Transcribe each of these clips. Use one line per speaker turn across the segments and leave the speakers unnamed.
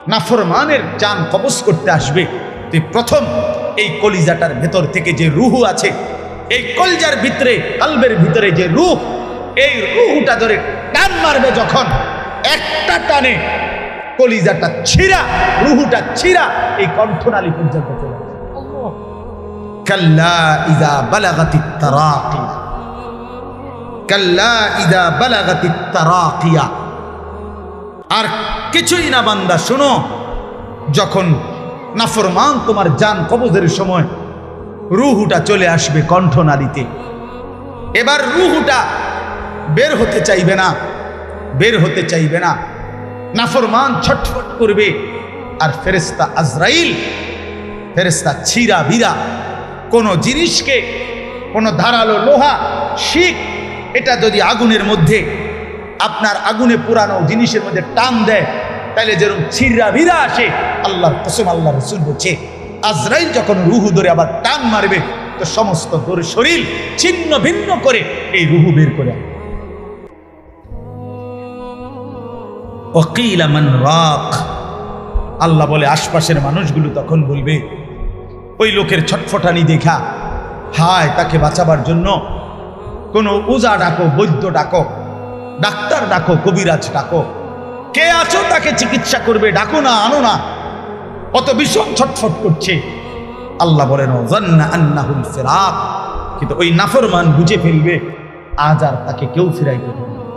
নাফরমানের জান কবজ করতে আসবে, তুই প্রথম এই কলিজাটার ভেতর থেকে যে রুহ আছে, এই কলজার ভিতরে কালবের ভিতরে যে রুহ, এই রুহটা ধরে টান মারবে যখন, একটা টানে কলিজাটা ছিঁড়া, রুহুটা ছিঁড়া এই কণ্ঠনালী পর্যন্ত চলে আসবে। কাল্লা ইযা বালাগাতিত তারাকি, কাল্লা ইযা বালাগাতিত তারাকিয়া। আর কিছুই না বান্দা, শোনো, যখন নাফরমান তোমার জান কবজের সময় রুহুটা চলে আসবে কণ্ঠনালীতে, এবার রুহুটা বের হতে চাইবে না, বের হতে চাইবে না, নাফরমান ছটফট করবে। আর ফেরেশতা আজরাইল, ফেরেশতা ছিঁড়া বিরা কোনো জিনিসকে, কোনো ধারালো লোহা, শিক, এটা যদি আগুনের মধ্যে, আপনার আগুনে পুরানো জিনিসের মধ্যে টান দেয়, তাহলে যেরকম ছিঁড়া ভিড়া আসে, আল্লাহর কসম, আল্লাহ রাসূল বলছে, আজরাইল যখন রুহু ধরে আবার টান মারবে, তো সমস্ত শরীর ছিন্ন ভিন্ন করে এই রুহু বের করে আনবে। ওয়াকিলা মান রাক, আল্লাহ বলে আশপাশের মানুষগুলো তখন বলবে, ওই লোকের ছটফটানি দেখা, হায়, তাকে বাঁচাবার জন্য কোনো ওজা ডাকো, বৈদ্য ডাকো, ডাক্তার ডাকো, কবিরাজ ডাকো, কে আছো তাকে চিকিৎসা করবে, ডাকো না, আনো না, কত ভীষণ ছটফট করছে। আল্লাহ বলেন ওয়াজান্না আন্নাহুল ফিরাক, কিন্তু ওই নাফরমান বুঝে ফেলবে আজ আর তাকে কেউ ফিরাইতে পারবে না,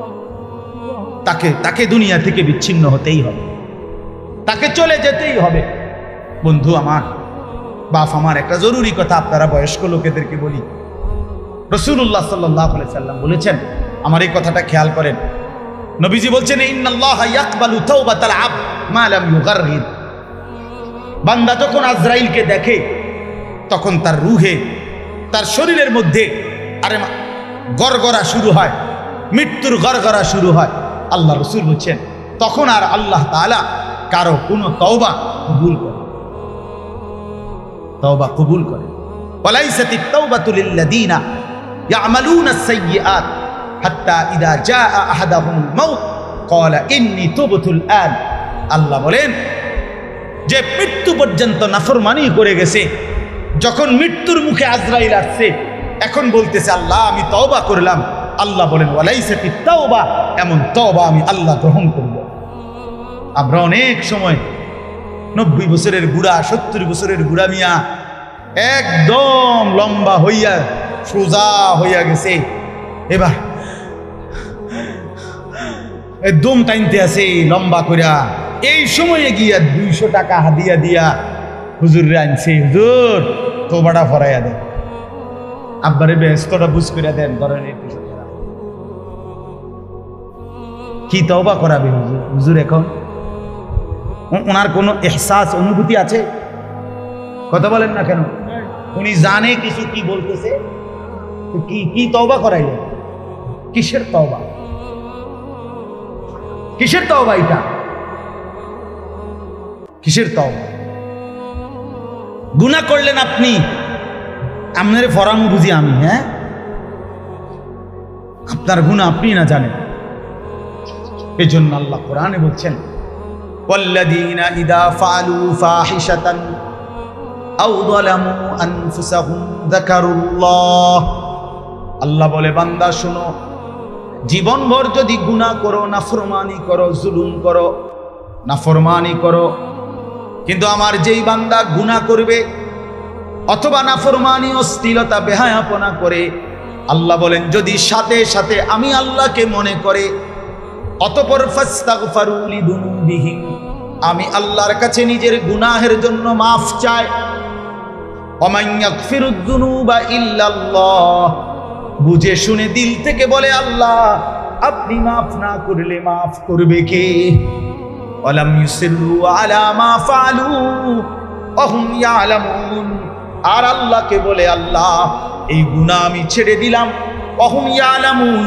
তাকে দুনিয়া থেকে বিচ্ছিন্ন হতেই হবে, তাকে চলে যেতেই হবে। বন্ধু আমার, বাপ আমার, একটা জরুরি কথা আপনারা বয়স্ক লোকেদেরকে বলি। রাসূলুল্লাহ সাল্লাল্লাহু আলাইহি সাল্লাম বলেছেন, আমার এই কথাটা খেয়াল করেন, নবীজি বলছেন, ইন্নাল্লাহা ইয়াকবালু তাওবাতাল আবদ মা লাম ইউগাররির। বান্দা যখন আজরাইলকে দেখে, তখন তার রুহে, তার শরীরের মধ্যে আরে গড়গড়া শুরু হয়, মৃত্যুর গড়গড়া শুরু হয়। আল্লাহ রাসূল বলছেন, তখন আর আল্লাহ তাআলা কারো কোনো তওবা কবুল করে, তওবা কবুল করে। ওয়ালাইসাতিত তাওবাতু লিল্লাযিনা ইয়ামালুনাস সাইয়্যাত হাত্তা ইযা জাআ আহাদাহুমুল মাউত ক্বালা ইন্নী তুবতুল আন। আল্লাহ বলেন, যে মৃত্যু পর্যন্ত নাফরমানি করে গেছে, যখন মৃত্যুর মুখে আজরাইল আসছে, এখন বলতেছে, আল্লাহ আমি তওবা করলাম। আল্লাহ বলেন, ওয়ালাইসাতিত তাওবা, এমন তওবা আমি আল্লাহ গ্রহণ করব। আমরা অনেক সময় 90 বছরের বুড়া, 70 বছরের বুড়া মিয়া একদম লম্বা হইয়া সোজা হইয়া গেছে, এবার একদম টাইনতে আছে লম্বা কইরা, এই সময়ে গিয়া 200 টাকা হাদিয়া দিয়া হুজুরে আনছে, হুজুর তোবাটা ফরাইয়া দেন, আব্বারে ব্যস্তটা বুঝ করে দেন, ধরেন এই কি তওবা করাবে হুজুর? এখন ওনার কোনো এহসাস, অনুভূতি আছে? কথা বলেন না কেন? উনি জানে কিছু কি বলতেছে, কি তওবা করাইলেন? কিসের তওবা? কিসের তওবা এটা? কিসের তওবা? গুনাহ করলেন আপনি, আপনার ফরামু বুঝি আমি? হ্যাঁ, আপনার গুনাহ আপনি না জানেন। এই জন্য আল্লাহ কোরআনে বলছেন, ওয়াল্লাযীনা ইযা ফাআলু ফাহিশাতান আও যালামু আনফুসাহুম যাকারুল্লাহ। আল্লাহ বলে, বান্দা শোনো, জীবনভর যদি গুনাহ করো, নাফরমানি করো, জুলুম করো, নাফরমানি করো, কিন্তু আমার যেই বান্দা গুনাহ করবে অথবা নাফরমানি, অশ্লীলতা, বেহায়াপনা করে, আল্লাহ বলেন যদি সাথে সাথে আমি আল্লাহকে মনে করে, অতঃপর ফাস্তাগফারু লিযুনুবিহিম, আমি আল্লাহর কাছে নিজের গুনাহের জন্য মাফ চাই, ওমান ইয়াগফিরুয যুনুবা ইল্লাল্লাহ, বুঝে শুনে দিল থেকে বলে, আল্লাহ আপনি মাফ না করলে মাফ করবে কে? ওয়ালাম ইউসিররু আলা মা ফাআলু ওয়া হুম ইয়ালামুন, আর আল্লাহকে বলে, আল্লাহ এই গুনাহ আমি ছেড়ে দিলাম, ওয়া হুম ইয়ালামুন,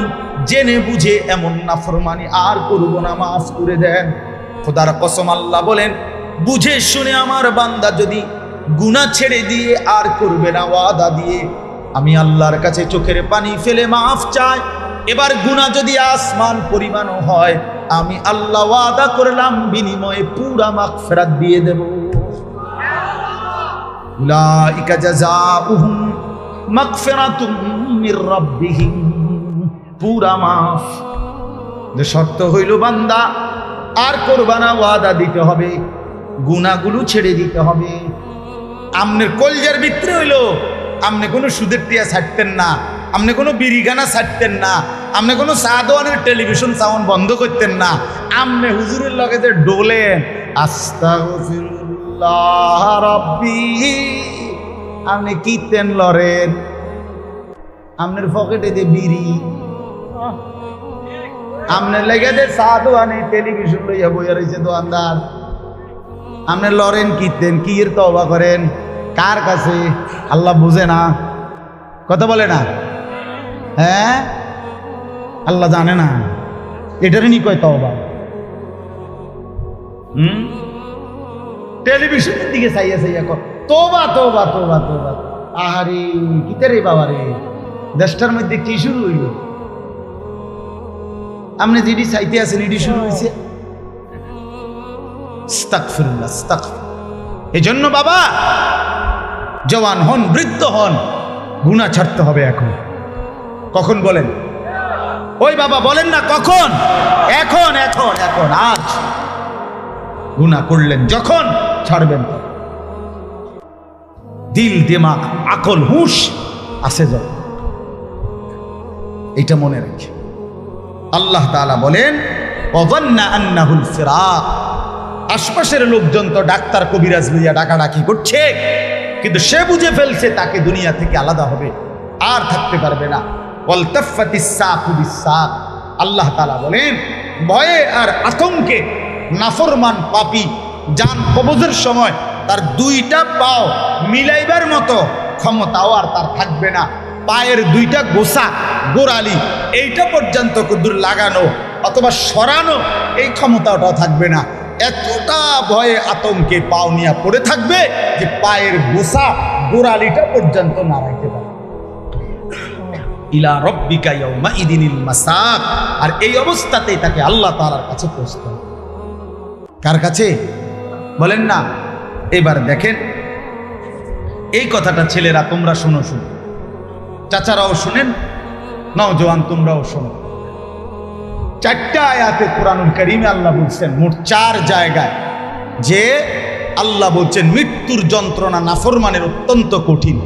জেনে বুঝে এমন নাফরমানি আর করব না, মাফ করে দেন। খোদার কসম, আল্লাহ বলেন, বুঝে শুনে আমার বান্দা যদি গুনাহ ছেড়ে দিয়ে আর করবে না, ওয়াদা দিয়ে আমি আল্লাহর কাছে চোখের পানি ফেলে মাফ চাই। এবার গুনাহ যদি আসমান পরিমাণও হয়, আমি আল্লাহ ওয়াদা করলাম বিনিময়ে পুরা মাগফিরাত দিয়ে দেব। উলাইকা জাযাউহুম মাগফিরাতুম মির রাব্বিহিম, পুরা মাফ। যে শর্ত হইল বান্দা আর করবা না, ওয়াদা দিতে হবে, গুনাহগুলো ছেড়ে দিতে হবে। আমনের কলজার ভিতরে হইলো আমনে কোনো সুদের টিয়া ছাড়তেন না, আমনে কোনো বিড়িগানা ছাড়তেন না, আমনে কোনো সাদওয়ানের টেলিভিশন সাউন্ড বন্ধ করতেন না। আমনে হুজুরের লগে যে ডোলেন আস্তাগফিরুল্লাহ রাব্বি, আমনে কীর্তন লরেন, আমনের পকেটে যে বিড়ি, আমনের লেগে যে সাদওয়ানে টেলিভিশন লইয়া বইয়া রয়েছে দোকানদার, আমনে লরেন কীর্তেন, কি এর তওবা করেন কার কাছে? আল্লাহ বুঝে না, কথা বলে না, হ্যাঁ আল্লাহ জানে না, এটারই নি কয় তওবা। টেলিভিশনের দিকে চাইয়া চাইয়া কর তোবা তোবা তোবা তোবা। আহারে কিতে রে বাবা রে, দেশটার মধ্যে কি শুরু হইল? আপনি যেটি চাইতে আছেন এটি শুরু হয়েছে। আস্তাগফিরুল্লাহ, আস্তাগফিরুল্লাহ। এজন্য বাবা জওয়ান হন, বৃদ্ধ হন, গুনাহ ছাড়তে হবে এখন। কখন বলেন? ওই বাবা বলেন না কখন? এখন এখন এখন, আজ। গুনাহ করলেন যখন, ছাড়বেন তখন। দিল দিমাগ আকল হুঁশ আছে যখন, এটা মনে রেখে। আল্লাহ তাআলা বলেন ওয়াযান্না আন্নাহুল ফিরাক, আশপাশের লোকজন তো ডাক্তার কবিরাজ লইয়া ডাকাডাকি করছে, কিন্তু সে বুঝে ফেলছে তাকে দুনিয়া থেকে আলাদা হবে, আর থাকতে পারবে না। ওয়ালতাফাতিস সাকু বিসাক, আল্লাহ তাআলা বলেন ভয়ে আর আতঙ্কে নাফরমান পাপী জান কবজের সময় তার দুইটা পাও মিলাইবার মতো ক্ষমতাও আর তার থাকবে না। পায়ের দুইটা গোসা গোড়ালি এইটা পর্যন্ত কুদুর লাগানো অথবা সরানো এই ক্ষমতাটাও থাকবে না। এতটা ভয়ে আতঙ্কে পাও নিয়ে পড়ে থাকবে যে পায়ের গোসা গোড়ালিটা পর্যন্ত নাড়াইতে পারবে। ইলা রব্বিকা ইয়াউমাইদিনিল মাসাক, আর এই অবস্থাতেই তাকে আল্লাহ তাআলার কাছে পৌঁছতে হবে। কার কাছে বলেন না? এবার দেখেন এই কথাটা ছেলেরা তোমরা শোনো, শুনো, চাচারাও শুনেন, নওজোয়ান তোমরাও শোনো। চারটা আয়াতে কোরআনুল কারীমে আল্লাহ বলছেন, মোট 4 জায়গায়, যে আল্লাহ বলছেন মৃত্যুর যন্ত্রণা নাফরমানের অত্যন্ত কঠিন।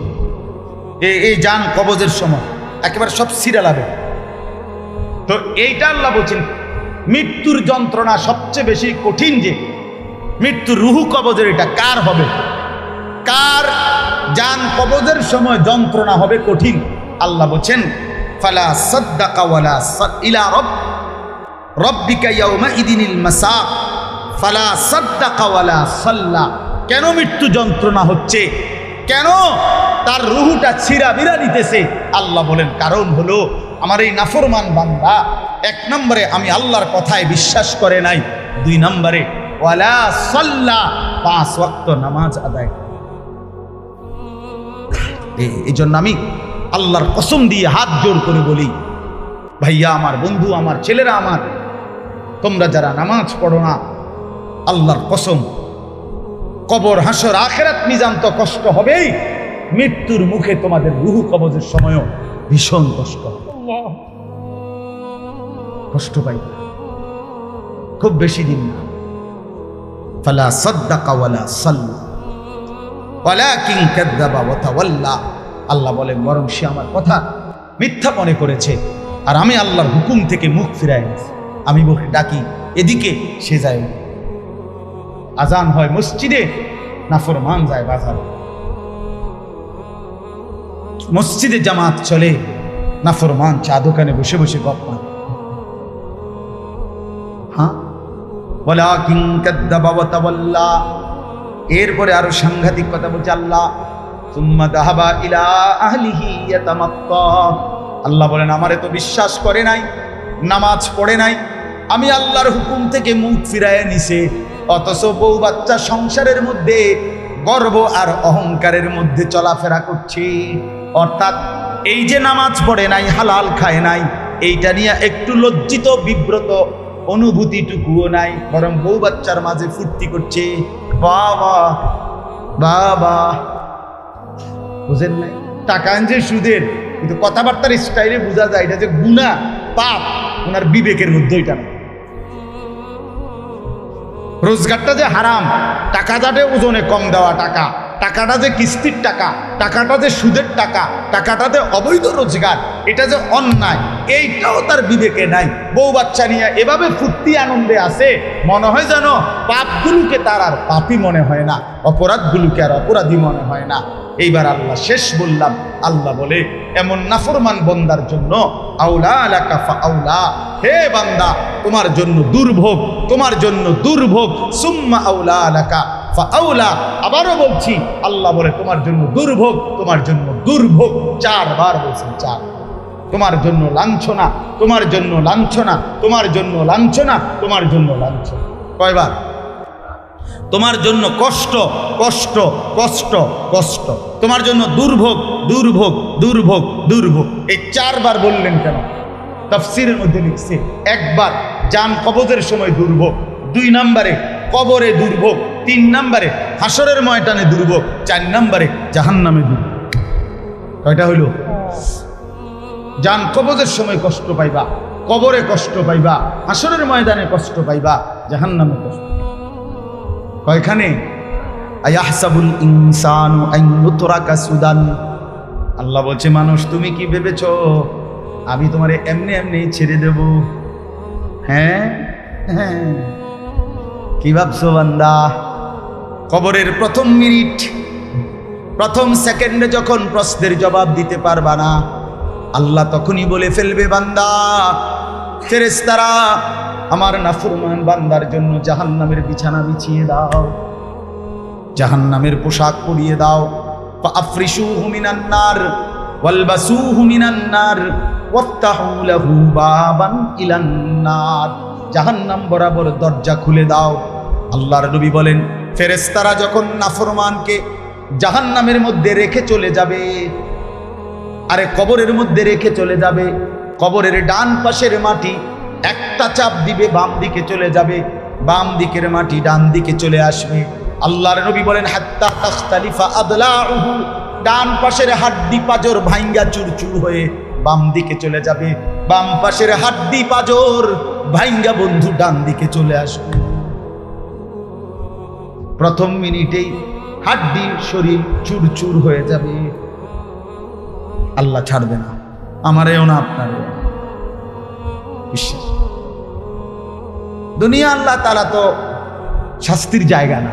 এই জান কবজের সময় একেবারে সব সিরালাবে। তো এইটা আল্লাহ বলছেন মৃত্যুর যন্ত্রণা সবচেয়ে বেশি কঠিন, যে মৃত্যুর রুহু কবজের এটা কার হবে, কার জান কবজের সময় যন্ত্রণা হবে কঠিন। আল্লাহ বলছেন ফালা সাদ্দাকা ওয়ালা ইলা রব্বিকা ইয়াউমাইদিনিল মাসাক ফালা সাদ্দাকা ওয়ালা সাল্লা। কেন মৃত্যু যন্ত্রণা হচ্ছে, কেন তার রুহুটা ছিঁড়াবিরা দিতেছে? আল্লাহ বলেন কারণ হলো আমার এই নাফরমান বান্দা 1 নম্বরে আমি আল্লাহর কথায় বিশ্বাস করে নাই, 2 নম্বরে ওয়ালা সাল্লা 5 ওয়াক্ত নামাজ আদায়। এই জন্য আমি আল্লাহর কসম দিয়ে হাত জোর করে বলি, ভাইয়া আমার, বন্ধু আমার, ছেলেরা আমার, তোমরা যারা নামাজ পড়ো না, আল্লাহর কসম কবর হাসর আখিরাত মিজান তো কষ্ট হবেই, মৃত্যুর মুখে তোমাদের রুহু কবজের সময়ও ভীষণ কষ্ট হবে। কষ্ট পাইবে, খুব বেশি দিন না। ফালা সাদ্দাকা ওয়ালা সাল্লা ওয়ালাকিন কাযাবা ওয়া তাওয়াল্লা। আল্লাহ বলেন বরং সে আমার কথা মিথ্যা মনে করেছে, আর আমি আল্লাহর হুকুম থেকে মুখ ফিরাই নিয়েছি। আমি মুখে ডাকি এদিকে, সে যায়। আজান হয় মসজিদে, নাফরমান যায় বাজারে। মসজিদে জামাত চলে, নাফরমান চা দোকানে বসে বসে গপ মারে। হ্যাঁ, ওয়ালাকিন কাযাবা ওয়া তাওয়াল্লা। এরপরে আরো সাংঘাতিক কথা বলছে আল্লাহ, সুম্মা যাহাবা ইলা আহলিহি ইয়াতামাত্তা। আল্লাহ বলেন আমারে তো বিশ্বাস করে নাই, নামাজ পড়ে নাই, আমি আল্লাহর হুকুম থেকে মুখ ফিরাইয়া নিছে, অথচ বউ বাচ্চা সংসারের মধ্যে গর্ব আর অহংকারের মধ্যে চলাফেরা করছে। অর্থাৎ এই যে নামাজ পড়ে নাই, হালাল খায় নাই, এইটা নিয়ে একটু লজ্জিত বিব্রত অনুভূতিটুকুও নাই, বরং বউ বাচ্চার মাঝে ফুর্তি করছে, বাবা বাবা। বুঝেন নাই? টাকা যে সুদের, কিন্তু কথাবার্তার স্টাইলে বোঝা যায় এটা যে গুনাহ পাপ ওনার বিবেকের মধ্যে এটা না। রোজগারটা যে হারাম, টাকাটা ওজনে কম দেওয়া টাকা, টাকাটা যে কিস্তির টাকা, টাকাটা যে সুদের টাকা, টাকাটা যে অবৈধ রোজগার, এটা যে অন্যায়, এইটাও তার বিবেকে নাই। বউ বাচ্চা নিয়ে এভাবে ফুর্তি আনন্দে আছে, মনে হয় যেন পাপগুলোকে তার আর পাপই মনে হয় না, অপরাধগুলোকে আর অপরাধী মনে হয় না। এইবার আল্লাহ শেষ বললাম, আল্লাহ বলে এমন নাফরমান বন্দার জন্য আউলা আলাকা ফাআউলা, হে বান্দা তোমার জন্য দুর্ভোগ, তোমার জন্য দুর্ভোগ, সুম্মা আউলা আলাকা ফাআউলা। আবারও বলছি, আল্লাহ বলে তোমার জন্য দুর্ভোগ, তোমার জন্য দুর্ভোগ, 4 বার বলছেন, 4। তোমার জন্য লাঞ্ছনা, তোমার জন্য লাঞ্ছনা, তোমার জন্য লাঞ্ছনা, তোমার জন্য লাঞ্ছনা। কয়বার? তোমার জন্য কষ্ট, কষ্ট, কষ্ট, কষ্ট, তোমার জন্য দুর্ভোগ, দুর্ভোগ, দুর্ভোগ, দুর্ভোগ। এই 4 বার বললেন কেন? তাফসীরের মধ্যে লিখছে, একবার জান কবজের সময় দুর্ভোগ, 2 নম্বরে কবরে দুর্ভোগ, 3 নম্বরে হাসরের ময়দানে দুর্ভোগ, 4 নম্বরে জাহান্নামে দুর্ভোগ। কয়টা হইল? জান কবজের সময় কষ্ট পাইবা, কবরে কষ্ট পাইবা, হাসরের ময়দানে কষ্ট পাইবা, জাহান্নামে কষ্ট। কয়খানে? আয়াহসাবুল ইনসানু আন ইউতরাকা সুদান। আল্লাহ বলছে, মানুষ তুমি কি ভেবেছো আমি তোমারে এমনি এমনি ছেড়ে দেব? হ্যাঁ হ্যাঁ, কি ভাবছো বান্দা? কবরের প্রথম মিনিট, প্রথম সেকেন্ডে যখন প্রশ্নের জবাব দিতে পারবা না, আল্লাহ তখনই বলে ফেলবে, বান্দা, ফেরেশতারা আমার নাফরমান বান্দার জন্য জাহান্নামের বিছানা বিছিয়ে দাও, জাহান্নামের পোশাক পরিয়ে দাও। ফাআফরিশুহু মিনান নার ওয়ালবাসুহু মিনান নার ওয়াফতাহু লাহু বাবান ইলান নার। জাহান্নাম বরাবর দরজা খুলে দাও। আল্লাহর নবী বলেন, ফেরেশতারা যখন নাফরমানকে জাহান্নামের মধ্যে রেখে চলে যাবে, আরে কবরের মধ্যে রেখে চলে যাবে, কবরের ডান পাশের মাটি একটা চাপ দিবে, বাম দিকে চলে যাবে, বাম দিকের মাটি ডান দিকে চলে আসবে। আল্লাহর নবী বলেন, হাত্তা তাখতালিফা আদলাউহু, ডান পাশের হাড্ডি পাজর ভাঙ্গা চুরচুর হয়ে বাম দিকে চলে যাবে, বাম পাশের হাড্ডি পাজর ভাঙ্গা বন্ধু ডান দিকে চলে আসবে। প্রথম মিনিটেই হাড্ডি শরীর চুরচুর হয়ে যাবে। আল্লাহ ছাড়বে না, আমারেও না আপনারও। বিশ্বাস, দুনিয়া আল্লাহ তাআলা তো শাস্তির জায়গা না।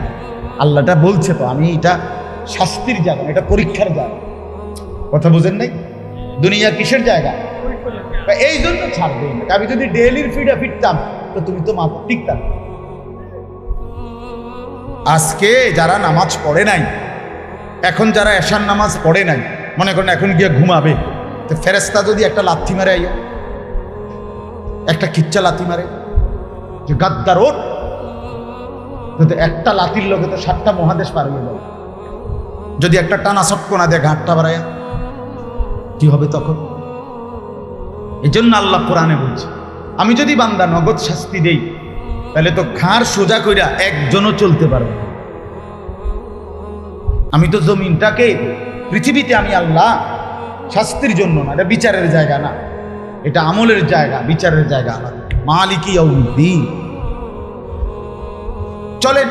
আল্লাহটা বলছে তো, আমি এটা শাস্তির জায়গা, এটা পরীক্ষার জায়গা। কথা বোঝেন নাই? দুনিয়া কিসের জায়গা? এই জন্য ছাড়বে না। আমি যদি ডেইলির ফিডা ফিরতাম তো তুমি তো মাথা টিকতাম। আজকে যারা নামাজ পড়ে নাই, এখন যারা এশার নামাজ পড়ে নাই, মনে করেন এখন গিয়ে ঘুমাবে, তো ফেরেশতা যদি একটা লাথি মারে, আইয়া একটা খিচ্চা লাথি মারে, যে গাদ্দার ওঠ, যদি একটা লাথির লোকে তো 7টা মহাদেশ পার হয়ে যাবে। যদি একটা টানা চটকনা দেয় ঘাটটা বাড়ায়, কি হবে তখন? এই জন্য আল্লাহ কোরআনে বলছে, আমি যদি বান্দা নগদ শাস্তি দেই, তাহলে তো ঘাড় সোজা কইরা একজনও চলতে পারবে না। আমি তো জমিনটাকে, পৃথিবীতে আমি আল্লাহ শাস্তির জন্য না, এটা বিচারের জায়গা না, এটা আমলের জায়গা, বিচারের জায়গা আলাদা। মালিকি ইয়াউমিদ্দিন। চলেন,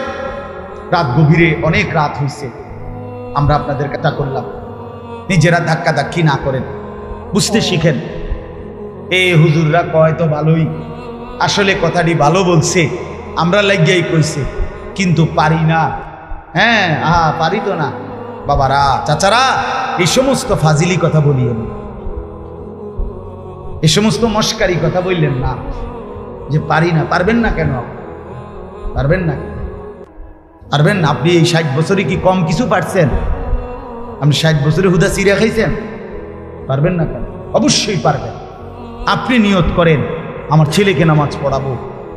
রাত গভীরে, অনেক রাত হয়েছে, আমরা আপনাদের কথা করলাম, নিজেরা ধাক্কা ধাক্কি না করেন, বুঝতে শিখেন। এ হুজুররা কয় তো ভালোই, আসলে কথাটি ভালো বলছে, আমরা লাগিয়াই কইছে, কিন্তু পারি না। হ্যাঁ, পারি তো না। বাবারা, চাচারা, এই সমস্ত ফাজিলি কথা বলিয়েন, এই সমস্ত মস্কারি কথা বললেন না, যে পারি না। পারবেন না কেন? পারবেন না, পারবেন না। আপনি এই 60 বছরে কি কম কিছু পারছেন? আপনি 60 বছরে হুদা চিড়া খাইছেন? পারবেন না কেন? অবশ্যই পারবেন। আপনি নিয়ত করেন, আমার ছেলেকে নামাজ পড়াবো,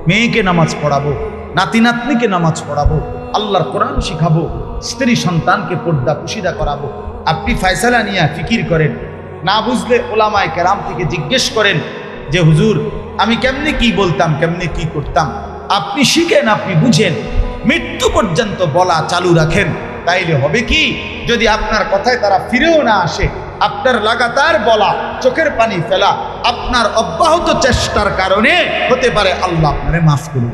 মেয়েকে নামাজ পড়াবো, নাতি নাতনিকে নামাজ পড়াবো, আল্লাহর কোরআন শিখাবো, স্ত্রী সন্তানকে পর্দা পুশিদা করাবো। আপনি ফয়সালা নিয়ে ফিকির করেন, না বুঝলে ওলামায়ে কেরাম থেকে জিজ্ঞেস করেন, যে হুজুর আমি কেমনে কি বলতাম, কেমনে কি করতাম। আপনি শিখেন, আপনি বুঝেন, মৃত্যু পর্যন্ত বলা চালু রাখেন। তাইলে হবে কি, যদি আপনার কথায় তারা ফিরেও না আসে, আপনার লাগাতার বলা, চোখের পানি ফেলা, আপনার অব্যাহত চেষ্টার কারণে হতে পারে আল্লাহ আপনারে মাফ করুন।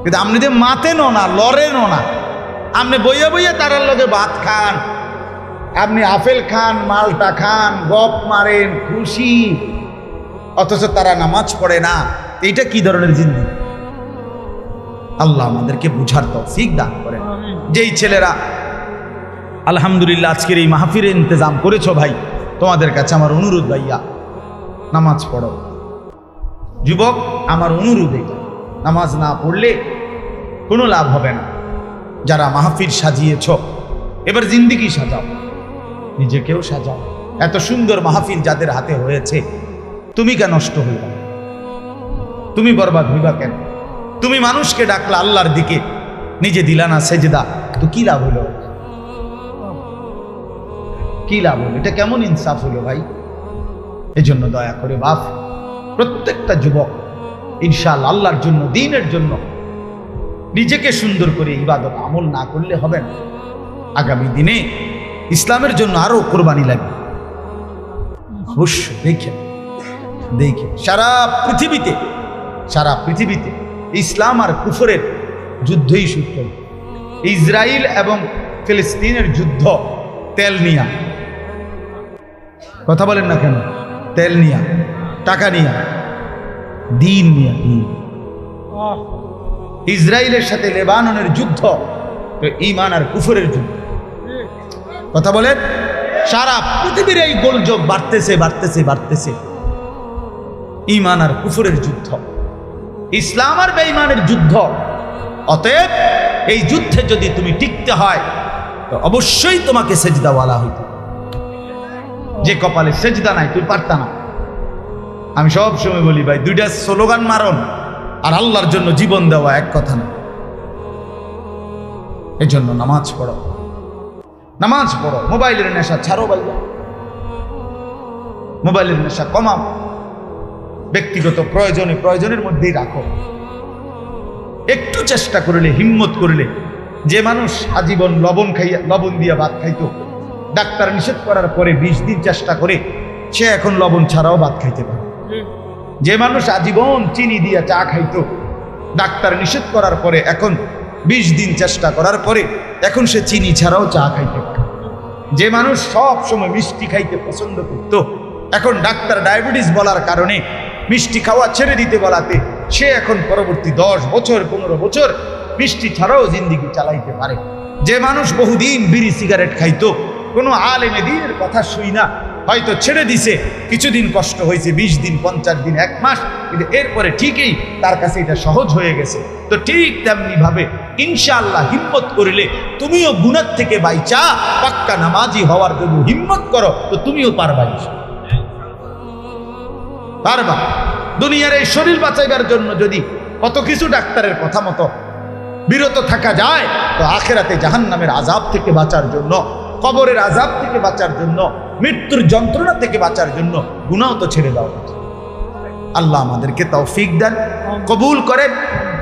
কিন্তু আপনি যে মাতেনও না, লড়েনও না, আপনি বইয়া বইয়া তারার লগে ভাত খান, আপনি আপেল খান, মালটা খান, গপ মারেন, খুশি, অথচ তারা নামাজ পড়ে না। এইটা কি ধরনের জিন্দেগি? আল্লাহ আমাদেরকে বুঝার তৌফিক দান করেন। যেই ছেলেরা আলহামদুলিল্লাহ আজকের এই মাহফিলের ইন্তজাম করেছো ভাই, তোমাদের কাছে আমার অনুরোধ, ভাইয়া নামাজ পড়ো। যুবক, আমার অনুরোধ এটা, নামাজ না পড়লে কোনো লাভ হবে না। যারা মাহফিল সাজিয়েছ, এবার জিন্দেগি সাজাও, নিজেকেও সাজাও। এত সুন্দর মাহফিল যাদের হাতে হয়েছে, তুমি কেন নষ্ট হইবা? তুমি বরবাদ হইবা কেন? তুমি মানুষকে ডাকলা আল্লাহর দিকে, নিজে দিলা না সেজদা, তো কি লাভ হলো? কি লাভ হলো? এটা কেমন ইনসাফ হলো ভাই? এজন্য দয়া করে বাপ, প্রত্যেকটা যুবক ইনশাআল্লাহ আল্লাহর জন্য, দ্বীনের জন্য নিজেকে সুন্দর করে ইবাদত আমল না করলে হবে না। আগামী দিনে ইসলামের জন্য আরো কোরবানি লাগবে। অবশ্যই দেখেন, সারা পৃথিবীতে ইসলাম আর কুফরের যুদ্ধই সূত্র। ইসরায়েল এবং ফিলিস্তিনের যুদ্ধ তেল নিয়া, কথা বলেন না কেন? তেল নিয়া, টাকা নিয়া, দিন নিয়া। ইসরায়েলের সাথে লেবাননের যুদ্ধ তো ঈমান আর কুফরের যুদ্ধ। কথা বলেন, সারা পৃথিবীর এই গোলযোগ বাড়তেছে। ঈমান আর কুফরের যুদ্ধ, ইসলাম আর বেঈমানের যুদ্ধ। অতএব এই যুদ্ধে যদি তুমি টিকতে হয়, তো অবশ্যই তোমাকে সেজদাওয়ালা হইতে। যে কপালে সেজদা নাই, তুই পারতা না। আমি সব সময় বলি ভাই, দুইটা স্লোগান মারন আর আল্লাহর জন্য জীবন দেওয়া এক কথা না। এই জন্য নামাজ পড়ো। মোবাইলের নেশা ছাড়ো ভাইয়া, মোবাইলের নেশা কমাও। ব্যক্তিগত প্রয়োজনের মধ্যেই রাখো। একটু চেষ্টা করলে, হিম্মত করলে, যে মানুষ আজীবন লবণ দিয়ে ভাত খাইতো, ডাক্তার নিষেধ করার পরে 20 দিন চেষ্টা করে, সে এখন লবণ ছাড়াও ভাত খাইতে পারে। যে মানুষ আজীবন চিনি দিয়ে চা খাইতো, ডাক্তার নিষেধ করার পরে এখন 20 দিন চেষ্টা করার পরে এখন সে চিনি ছাড়াও চা খাইতে পারে। যে মানুষ সব সময় মিষ্টি খাইতে পছন্দ করত, এখন ডাক্তার ডায়াবেটিস বলার কারণে মিষ্টি খাওয়া ছেড়ে দিতে বলাতে সে এখন পরবর্তী 10 বছর 15 বছর মিষ্টি ছাড়াও জিন্দেগি চালাইতে পারে। যে মানুষ বহুদিন বিড়ি সিগারেট খাইতো, কোনো আলেমে দ্বীনের কথা শুই না, হয়তো ছেড়ে দিছে, কিছুদিন কষ্ট হয়েছে, 20 দিন 50 দিন 1 মাস, কিন্তু এরপরে ঠিকই তার কাছে এটা সহজ হয়ে গেছে। তো ঠিক তেমনি ভাবে ইনশাআল্লাহ হিম্মত করিলে তুমিও গুনাহ থেকে বাইচা পাক্কা নামাজি হওয়ার জন্য হিম্মত করো, তো তুমিও পারবা। দুনিয়ার এই শরীর বাঁচাইবার জন্য যদি কত কিছু ডাক্তারের কথা মতো বিরত থাকা যায়, তো আখেরাতে জাহান্নামের আযাব থেকে বাঁচার জন্য, কবরের আযাব থেকে বাঁচার জন্য, মৃত্যুর যন্ত্রণা থেকে বাঁচার জন্য গুনাহ তো ছেড়ে দাও। আল্লাহ আমাদেরকে তৌফিক দেন, কবুল করেন।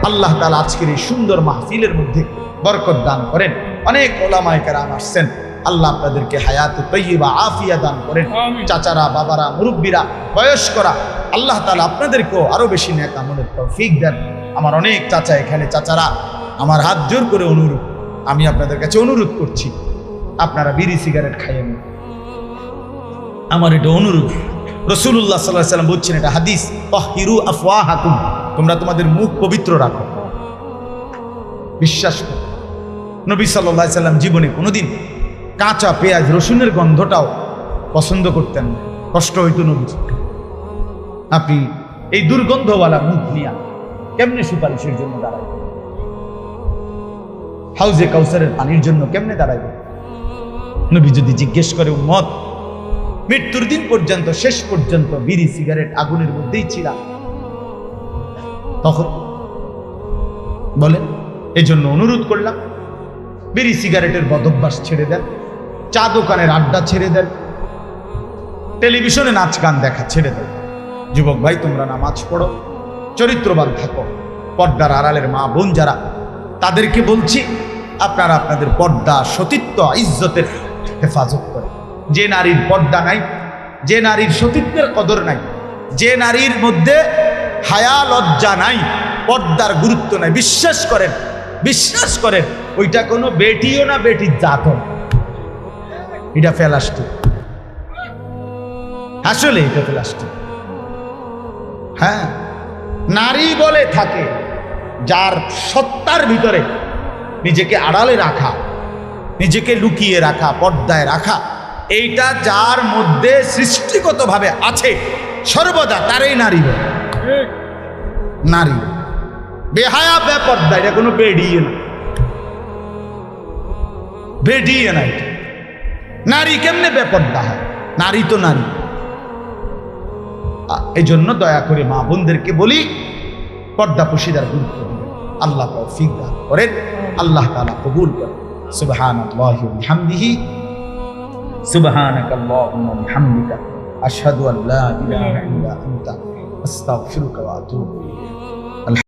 আল্লাহ তাআলা আজকের এই সুন্দর মাহফিলের মধ্যে বরকত দান করেন। অনেক ওলামায়ে কেরাম আসছেন, আল্লাহ আপনাদেরকে হায়াতে তাইয়্যিবা আফিয়া দান করেন। চাচারা, বাবারা, মুরব্বীরা, বয়স্করা, আল্লাহ তাআলা আপনাদেরকেও আরো বেশি নেক আমলের তৌফিক দেন। আমার অনেক চাচা এখানে, চাচারা আমার হাত জোর করে অনুরোধ, আমি আপনাদের কাছে অনুরোধ করছি, আপনারা বিড়ি সিগারেট খাইয়েন না। আমার এটা অনুরোধ। রাসূলুল্লাহ সাল্লাল্লাহু আলাইহি ওয়াসাল্লাম বলছেন, এটা হাদিস, তাহহিরু আফওয়াহাকুম, তোমরা তোমাদের মুখ পবিত্র রাখো। বিশ্বাস করো, নবী সাল্লাল্লাহু আলাইহি ওয়াসাল্লাম জীবনে কোনোদিন কাঁচা পেঁয়াজ রসুনের গন্ধটাও পছন্দ করতেন না, কষ্ট হইতো নবী। আপনি এই দুর্গন্ধওয়ালা মুখ নিয়ে কেমনে সুপারিশের জন্য দাঁড়াইবেন? হাউজে কাউসারের পানির জন্য কেমনে দাঁড়াইবেন? নবী যদি জিজ্ঞেস করে, উম্মত মৃত্যুর দিন পর্যন্ত, শেষ পর্যন্ত বিড়ি সিগারেট আগুনের মধ্যেই ছিলাম, তখন বলেন? এই জন্য অনুরোধ করলাম, বিড়ি সিগারেটের বদভ্যাস ছেড়ে দেন, চা দোকানের আড্ডা ছেড়ে দেন, টেলিভিশনে নাচ গান দেখা ছেড়ে দেন, যুবক ভাই, তোমরা নামাজ পড়ো, চরিত্রবান থাকো। পর্দার আড়ালের মা বোন যারা, তাদেরকে বলছি, আপনারা আপনাদের পর্দা, সতীত্ব, ইজ্জতের হেফাজত করে। যে নারীর পর্দা নাই, যে নারীর সতীত্বের কদর নাই, যে নারীর মধ্যে হায়া লজ্জা নাই, পর্দার গুরুত্ব নাই, বিশ্বাস করেন ওইটা কোনো বেটিও না, বেটির জাতও না। এটা ফেলাস্টিক, আসলে এটা ফেলাস্টিক। হ্যাঁ, নারী বলে থাকে যার সত্তার ভিতরে নিজেকে আড়ালে রাখা, নিজেকে লুকিয়ে রাখা, পর্দায় রাখা, এইটা যার মধ্যে সৃষ্টিগতভাবে আছে সর্বদা, তারই নারী বলে। নারী বেহায়া, বেপর্দা, এটা কোনো বেডিয়ে না, বেডিয়ে না। এটা নারী কেমনে বেপর্দা হয়? নারী তো নারী। এই জন্য দয়া করে মা বোনদেরকে বলি, পর্দা পুশিদার গুরুত্ব দিবেন। আল্লাহ তৌফিক দান করেন, আল্লাহ তাআলা কবুল করেন। সুবহানাল্লাহি ওয়া বিহামদিহি, সুবহানাকাল্লাহুম্মা ওয়া বিহামদিকা, আশহাদু আল্লা ইলাহা ইল্লা আনতা, আস্তাগফিরুকা ওয়া আতুবু ইলাইক।